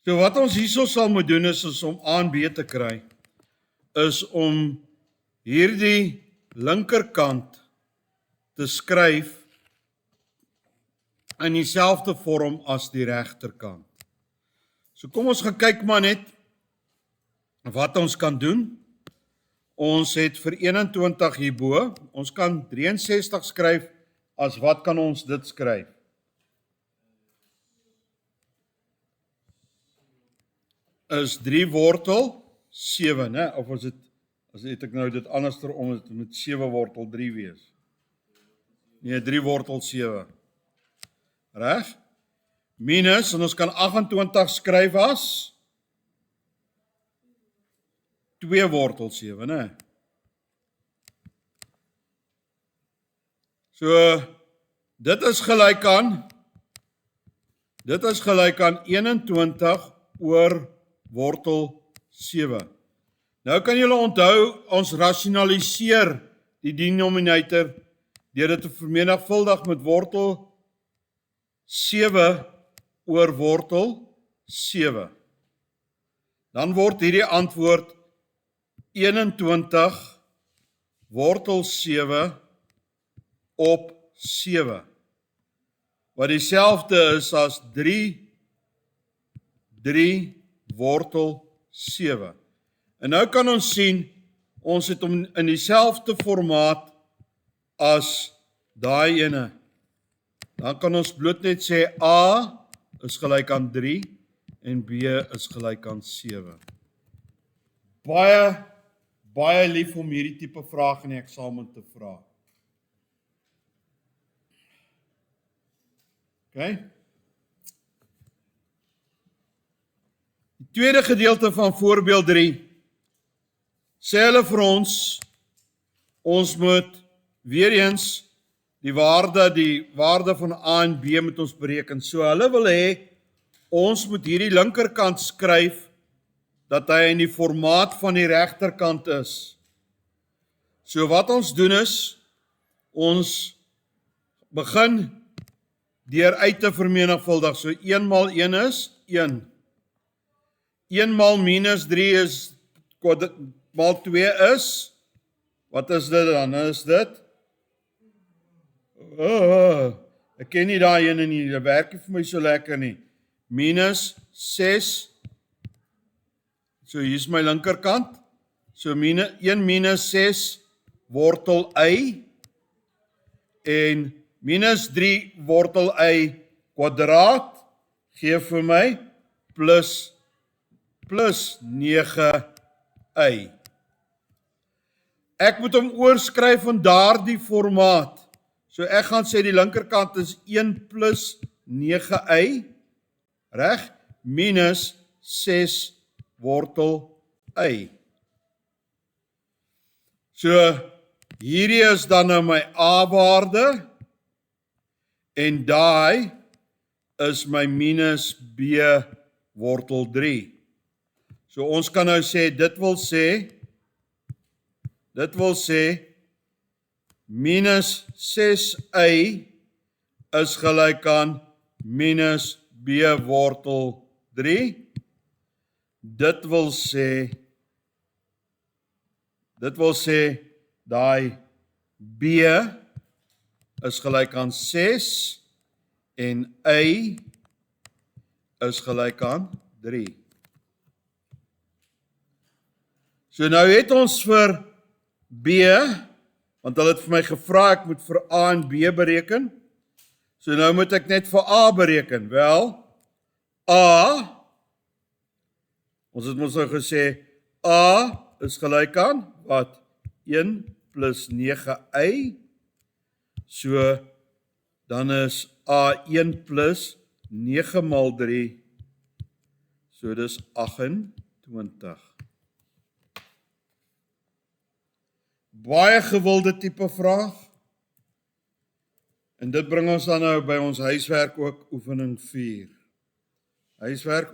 So wat ons hierso sal moet doen is om A en B te kry, is om hierdie linkerkant te skryf in dieselfde vorm as die regterkant. So kom ons gaan kyk maar net wat ons kan doen. Ons het vir 21 hierbo, ons kan 63 skryf, as wat kan ons dit skryf? Is 3 wortel 7, né? Of as het ek nou dit anderster om, het moet 7 wortel 3 wees. Nee, 3 wortel 7. Reg? Minus, en ons kan 28 skryf as 2 wortel 7, né? So, dit is gelyk aan 21 oor wortel 7. Nou kan julle onthou, ons rasionaliseer die denominator deur dit te vermenigvuldig met wortel 7 oor wortel 7. Dan word hierdie antwoord 21 wortel 7 op 7. Wat dieselfde is as 3 wortel 7. En nou kan ons sien, ons het hom in dieselfde formaat as daai ene. Dan kan ons bloot net sê A is gelyk aan 3 en B is gelyk aan 7. Baie lief om hierdie tipe vrae in die eksamen te vra. Okay? Die tweede gedeelte van voorbeeld 3 sê hulle vir ons moet weer eens die waarde van A en B moet ons bereken. So hulle wil hê, ons moet hierdie linkerkant skryf, dat hy in die formaat van die regterkant is. So wat ons doen is, ons begin deur uit te vermenigvuldig. So 1 maal 1 is 1. 1 maal minus 3 is, maal 2 is, wat is dit dan? Is dit? Ek ken nie daai ene nie, dit werk nie vir my so lekker nie. Minus 6, so hier is my linkerkant, so 1 minus 6 wortel y, en minus 3 wortel y kwadraat, gee vir my plus 9y. Ek moet hom oorskryf in daardie formaat. So ek gaan sê die linkerkant is 1 plus 9y, reg? Minus 6 wortel y. So hierdie is dan nou my A-waarde, en daai is my minus B wortel 3. So ons kan nou sê, dit wil sê, minus 6y is gelyk aan minus B wortel 3. Dit wil sê, daai B is gelyk aan 6 en y is gelyk aan 3. So nou het ons vir B, want hulle het vir my gevra, ek moet vir A en B bereken. So nou moet ek net vir A bereken. Wel, A, ons het ons nou gesê, A is gelyk aan, wat? 1 plus 9y, so dan is A 1 plus 9 maal 3, so dis 28. Baie gewilde tipe vraag, en dit bring ons dan nou by ons huiswerk ook, oefening 4. Huiswerk